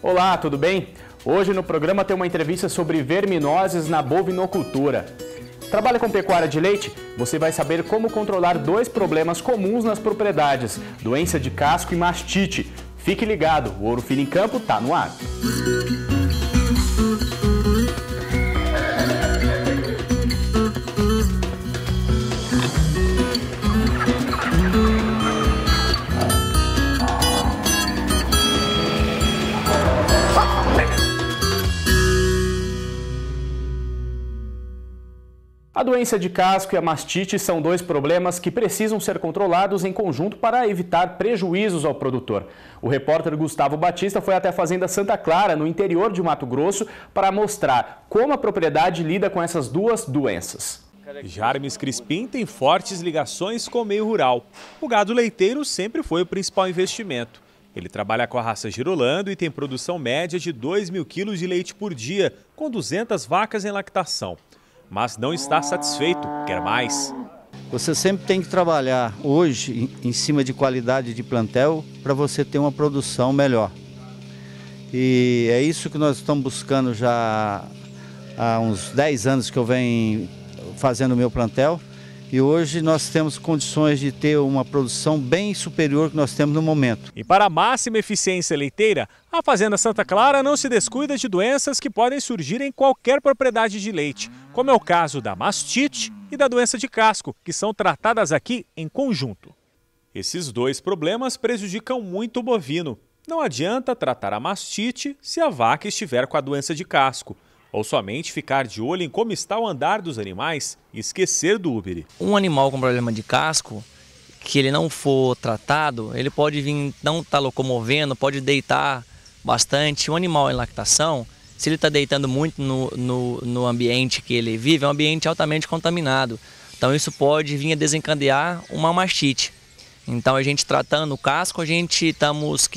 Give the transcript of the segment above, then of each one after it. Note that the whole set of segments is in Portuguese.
Olá, tudo bem? Hoje no programa tem uma entrevista sobre verminoses na bovinocultura. Trabalha com pecuária de leite? Você vai saber como controlar dois problemas comuns nas propriedades, doença de casco e mastite. Fique ligado, o Ouro Fino em Campo está no ar. A doença de casco e a mastite são dois problemas que precisam ser controlados em conjunto para evitar prejuízos ao produtor. O repórter Gustavo Batista foi até a Fazenda Santa Clara, no interior de Mato Grosso, para mostrar como a propriedade lida com essas duas doenças. Jarmes Crispim tem fortes ligações com o meio rural. O gado leiteiro sempre foi o principal investimento. Ele trabalha com a raça Girolando e tem produção média de 2.000 quilos de leite por dia, com 200 vacas em lactação. Mas não está satisfeito, quer mais. Você sempre tem que trabalhar hoje em cima de qualidade de plantel para você ter uma produção melhor. E é isso que nós estamos buscando já há uns 10 anos que eu venho fazendo o meu plantel. E hoje nós temos condições de ter uma produção bem superior que nós temos no momento. E para a máxima eficiência leiteira, a Fazenda Santa Clara não se descuida de doenças que podem surgir em qualquer propriedade de leite, como é o caso da mastite e da doença de casco, que são tratadas aqui em conjunto. Esses dois problemas prejudicam muito o bovino. Não adianta tratar a mastite se a vaca estiver com a doença de casco, ou somente ficar de olho em como está o andar dos animais e esquecer do úbere. Um animal com problema de casco, que ele não for tratado, ele pode vir não estar locomovendo, pode deitar bastante. Um animal em lactação, se ele está deitando muito no ambiente que ele vive, é um ambiente altamente contaminado. Então isso pode vir a desencadear uma mastite. Então a gente tratando o casco, a gente estamos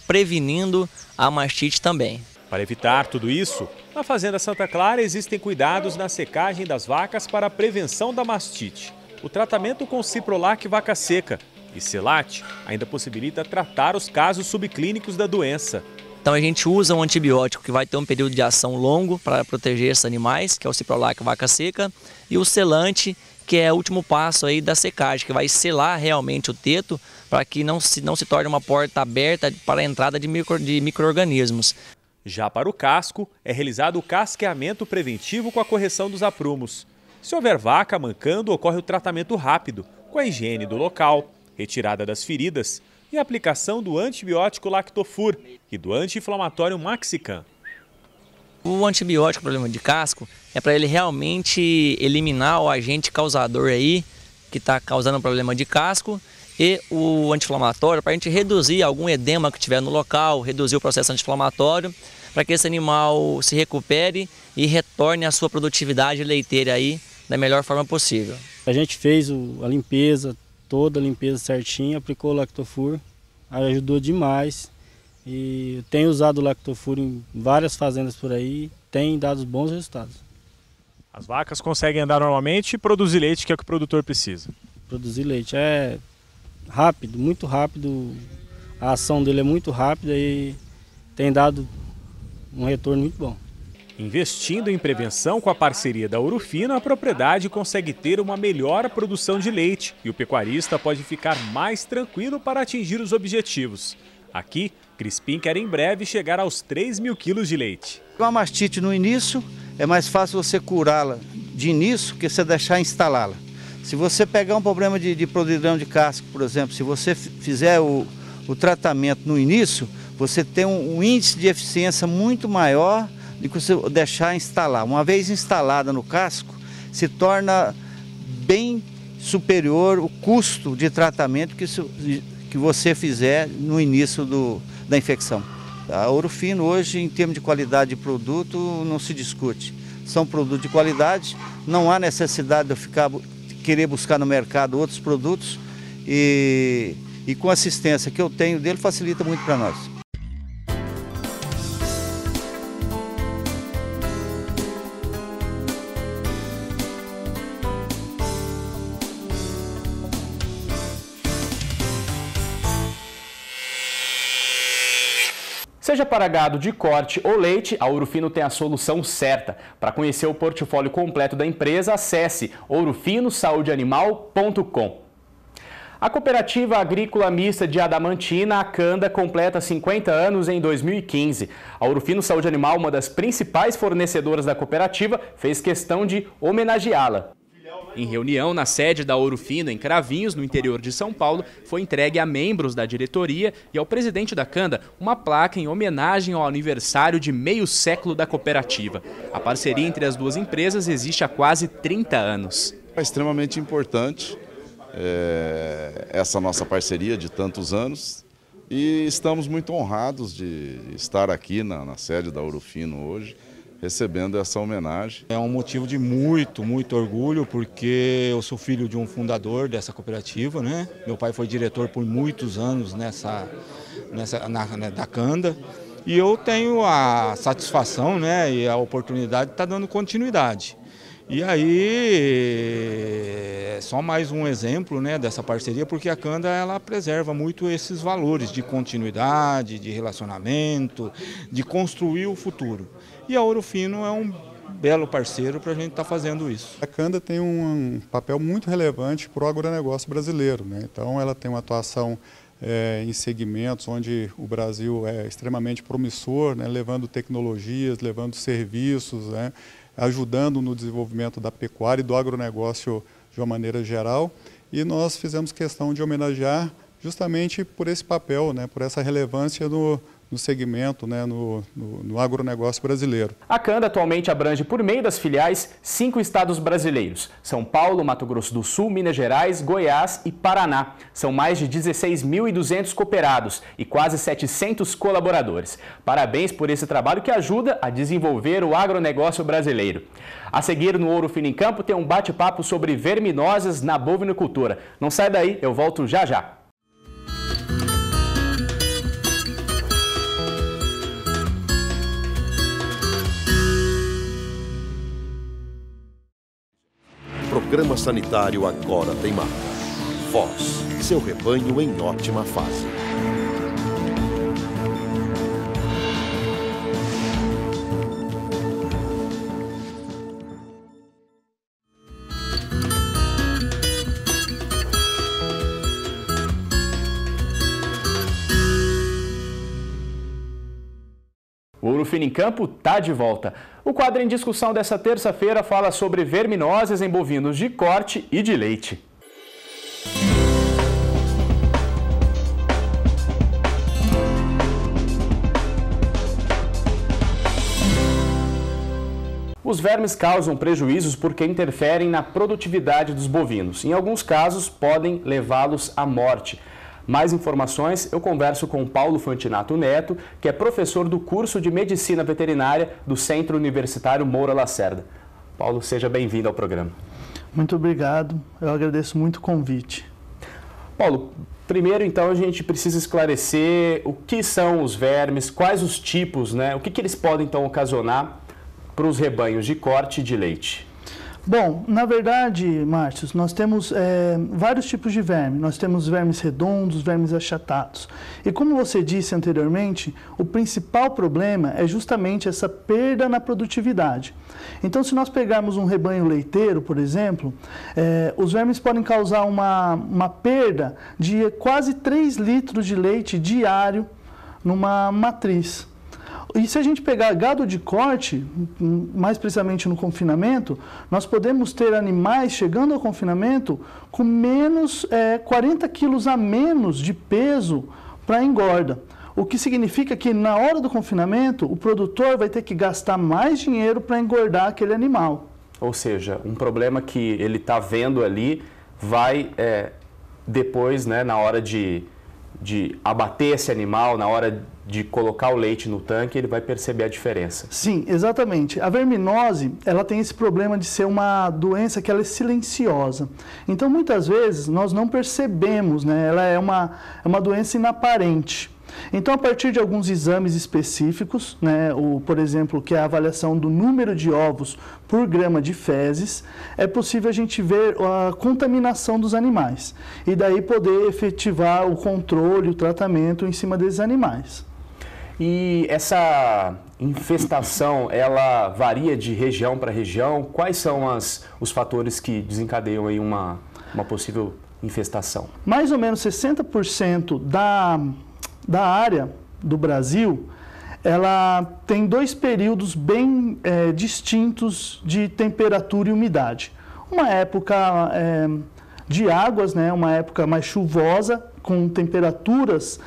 prevenindo a mastite também. Para evitar tudo isso, na Fazenda Santa Clara existem cuidados na secagem das vacas para a prevenção da mastite. O tratamento com Ciprolac vaca seca e Selate ainda possibilita tratar os casos subclínicos da doença. Então a gente usa um antibiótico que vai ter um período de ação longo para proteger esses animais, que é o Ciprolac vaca seca, e o selante, que é o último passo aí da secagem, que vai selar realmente o teto para que não se torne uma porta aberta para a entrada de micro-organismos. Já para o casco, é realizado o casqueamento preventivo com a correção dos aprumos. Se houver vaca mancando, ocorre o tratamento rápido, com a higiene do local, retirada das feridas e a aplicação do antibiótico Lactofur e do anti-inflamatório Maxican. O antibiótico para problema de casco é para ele realmente eliminar o agente causador aí, que está causando um problema de casco, e o anti-inflamatório para a gente reduzir algum edema que tiver no local, reduzir o processo anti-inflamatório, para que esse animal se recupere e retorne à sua produtividade leiteira aí da melhor forma possível. A gente fez a limpeza, toda a limpeza certinha, aplicou o Lactofur, ajudou demais. E tenho usado o Lactofur em várias fazendas por aí, tem dado bons resultados. As vacas conseguem andar normalmente e produzir leite, que é o que o produtor precisa. Produzir leite é rápido, muito rápido, a ação dele é muito rápida e tem dado um retorno muito bom. Investindo em prevenção com a parceria da Ouro Fino, a propriedade consegue ter uma melhor produção de leite e o pecuarista pode ficar mais tranquilo para atingir os objetivos. Aqui, Crispim quer em breve chegar aos 3.000 quilos de leite. Com a mastite no início, é mais fácil você curá-la de início que você deixar instalá-la. Se você pegar um problema de podridão de casco, por exemplo, se você fizer o tratamento no início, você tem um índice de eficiência muito maior do que você deixar instalar. Uma vez instalada no casco, se torna bem superior o custo de tratamento que você fizer no início da infecção. A Ouro Fino hoje, em termos de qualidade de produto, não se discute. São produtos de qualidade, não há necessidade de eu querer buscar no mercado outros produtos e com a assistência que eu tenho dele facilita muito para nós. Seja para gado de corte ou leite, a Ouro Fino tem a solução certa. Para conhecer o portfólio completo da empresa, acesse ourofinosaudeanimal.com. A Cooperativa Agrícola Mista de Adamantina, a Canda, completa 50 anos em 2015. A Ouro Fino Saúde Animal, uma das principais fornecedoras da cooperativa, fez questão de homenageá-la. Em reunião na sede da Ouro Fino, em Cravinhos, no interior de São Paulo, foi entregue a membros da diretoria e ao presidente da Canda uma placa em homenagem ao aniversário de meio século da cooperativa. A parceria entre as duas empresas existe há quase 30 anos. É extremamente importante essa nossa parceria de tantos anos e estamos muito honrados de estar aqui na sede da Ouro Fino hoje, recebendo essa homenagem. É um motivo de muito orgulho, porque eu sou filho de um fundador dessa cooperativa, né? Meu pai foi diretor por muitos anos da Canda, e eu tenho a satisfação, né, e a oportunidade de estar dando continuidade. E aí, é só mais um exemplo, né, dessa parceria, porque a Canda ela preserva muito esses valores de continuidade, de relacionamento, de construir o futuro. E a Ouro Fino é um belo parceiro para a gente estar fazendo isso. A Canda tem um papel muito relevante para o agronegócio brasileiro, né? Então ela tem uma atuação em segmentos onde o Brasil é extremamente promissor, né? Levando tecnologias, levando serviços, né? Ajudando no desenvolvimento da pecuária e do agronegócio de uma maneira geral. E nós fizemos questão de homenagear justamente por esse papel, né? Por essa relevância no segmento, né, no agronegócio brasileiro. A Canda atualmente abrange, por meio das filiais, 5 estados brasileiros: São Paulo, Mato Grosso do Sul, Minas Gerais, Goiás e Paraná. São mais de 16.200 cooperados e quase 700 colaboradores. Parabéns por esse trabalho que ajuda a desenvolver o agronegócio brasileiro. A seguir, no Ouro Fino em Campo, tem um bate-papo sobre verminoses na bovinocultura. Não sai daí, eu volto já já. O programa sanitário agora tem marca. Foz, seu rebanho em ótima fase. O Ouro Fino em Campo está de volta. O quadro em discussão dessa terça-feira fala sobre verminoses em bovinos de corte e de leite. Os vermes causam prejuízos porque interferem na produtividade dos bovinos. Em alguns casos, podem levá-los à morte. Mais informações eu converso com Paulo Fantinato Neto, que é professor do curso de Medicina Veterinária do Centro Universitário Moura Lacerda. Paulo, seja bem-vindo ao programa. Muito obrigado, eu agradeço muito o convite. Paulo, primeiro então a gente precisa esclarecer o que são os vermes, quais os tipos, né? O que eles podem então ocasionar para os rebanhos de corte e de leite. Bom, na verdade, Márcio, nós temos vários tipos de verme. Nós temos vermes redondos, vermes achatados. E como você disse anteriormente, o principal problema é justamente essa perda na produtividade. Então, se nós pegarmos um rebanho leiteiro, por exemplo, os vermes podem causar uma perda de quase 3 litros de leite diário numa matriz. E se a gente pegar gado de corte, mais precisamente no confinamento, nós podemos ter animais chegando ao confinamento com menos 40 quilos a menos de peso para engorda. O que significa que na hora do confinamento, o produtor vai ter que gastar mais dinheiro para engordar aquele animal. Ou seja, um problema que ele está vendo ali vai depois, né, na hora de abater esse animal, na hora de colocar o leite no tanque, ele vai perceber a diferença. Sim, exatamente. A verminose, ela tem esse problema de ser uma doença que ela é silenciosa. Então, muitas vezes, nós não percebemos, né? Ela é uma doença inaparente. Então, a partir de alguns exames específicos, né, por exemplo, que é a avaliação do número de ovos por grama de fezes, é possível a gente ver a contaminação dos animais e daí poder efetivar o controle, o tratamento em cima desses animais. E essa infestação, ela varia de região para região? Quais são os fatores que desencadeiam aí uma possível infestação? Mais ou menos 60% da área do Brasil, ela tem 2 períodos bem distintos de temperatura e umidade. Uma época de águas, né, uma época mais chuvosa, com temperaturas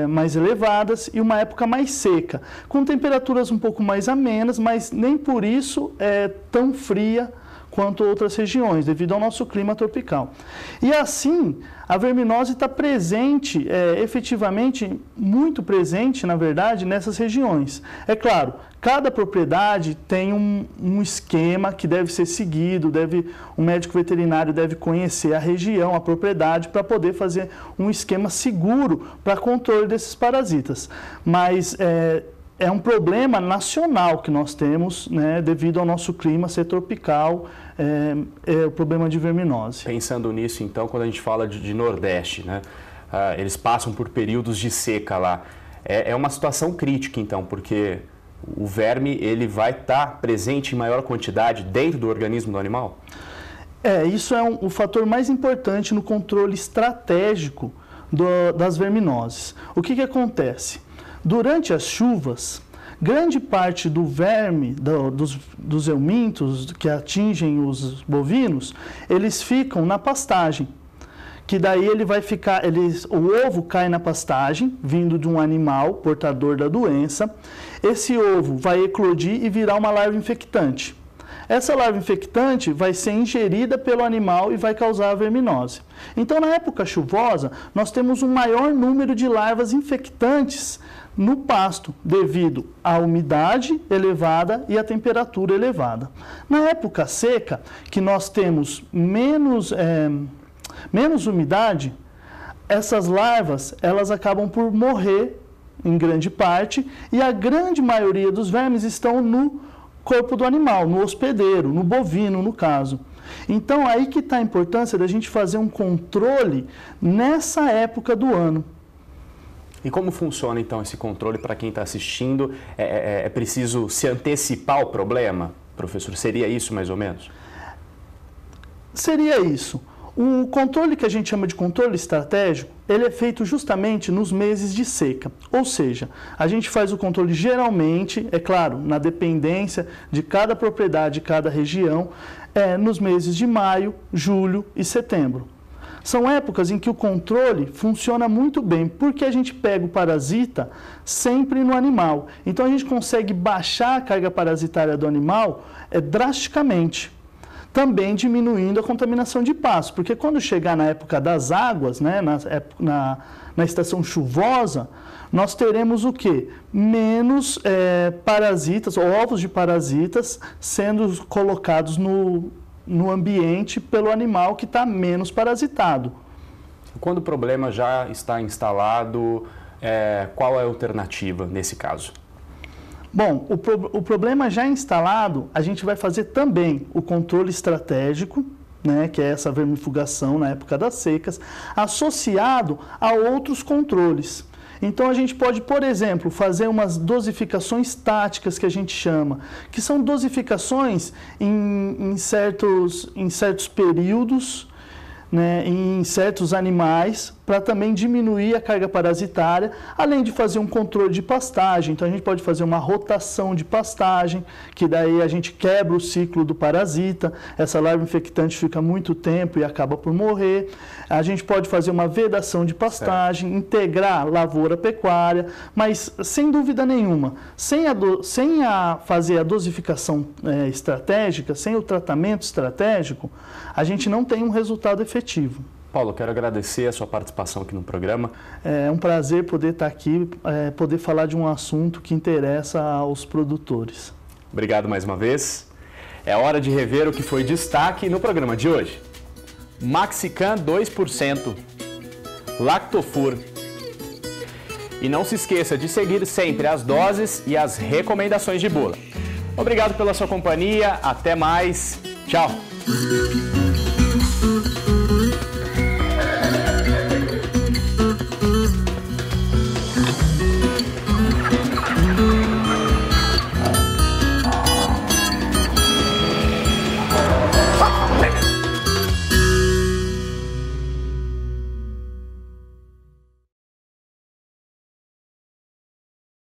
mais elevadas, e uma época mais seca, com temperaturas um pouco mais amenas, mas nem por isso tão fria quanto outras regiões, devido ao nosso clima tropical. E assim, a verminose está presente, efetivamente, muito presente, na verdade, nessas regiões. É claro, cada propriedade tem um esquema que deve ser seguido, o médico veterinário deve conhecer a região, a propriedade, para poder fazer um esquema seguro para controle desses parasitas. Mas é um problema nacional que nós temos, né, devido ao nosso clima ser tropical, o problema de verminose. Pensando nisso, então, quando a gente fala de Nordeste, né, eles passam por períodos de seca lá. É uma situação crítica, então, porque o verme ele vai estar presente em maior quantidade dentro do organismo do animal? Isso é o fator mais importante no controle estratégico das verminoses. O que acontece? Durante as chuvas, grande parte do verme, dos eumintos que atingem os bovinos, eles ficam na pastagem. Que daí ele vai ficar, o ovo cai na pastagem, vindo de um animal portador da doença. Esse ovo vai eclodir e virar uma larva infectante. Essa larva infectante vai ser ingerida pelo animal e vai causar a verminose. Então, na época chuvosa, nós temos um maior número de larvas infectantes no pasto, devido à umidade elevada e à temperatura elevada. Na época seca, que nós temos menos umidade, essas larvas elas acabam por morrer em grande parte, e a grande maioria dos vermes estão no corpo do animal, no hospedeiro, no bovino, no caso. Então, aí que está a importância da gente fazer um controle nessa época do ano. E como funciona, então, esse controle para quem está assistindo? É preciso se antecipar o problema, professor? Seria isso, mais ou menos? Seria isso. O controle que a gente chama de controle estratégico, ele é feito justamente nos meses de seca. Ou seja, a gente faz o controle geralmente, é claro, na dependência de cada propriedade, de cada região, nos meses de maio, julho e setembro. São épocas em que o controle funciona muito bem, porque a gente pega o parasita sempre no animal. Então a gente consegue baixar a carga parasitária do animal drasticamente. Também diminuindo a contaminação de pasto, porque quando chegar na época das águas, né, na estação chuvosa, nós teremos o quê? Menos parasitas, ovos de parasitas sendo colocados no ambiente pelo animal que está menos parasitado. Quando o problema já está instalado, qual é a alternativa nesse caso? Bom, o problema já instalado, a gente vai fazer também o controle estratégico, né, que é essa vermifugação na época das secas, associado a outros controles. Então, a gente pode, por exemplo, fazer umas dosificações táticas que a gente chama, que são dosificações em certos períodos, né, em certos animais, para também diminuir a carga parasitária, além de fazer um controle de pastagem. Então a gente pode fazer uma rotação de pastagem, que daí a gente quebra o ciclo do parasita, essa larva infectante fica muito tempo e acaba por morrer. A gente pode fazer uma vedação de pastagem, integrar lavoura pecuária, mas sem dúvida nenhuma, sem fazer a dosificação estratégica, sem o tratamento estratégico, a gente não tem um resultado efetivo. Paulo, quero agradecer a sua participação aqui no programa. É um prazer poder estar aqui, poder falar de um assunto que interessa aos produtores. Obrigado mais uma vez. É hora de rever o que foi destaque no programa de hoje. Maxican 2%, Lactofur. E não se esqueça de seguir sempre as doses e as recomendações de bula. Obrigado pela sua companhia, até mais, tchau!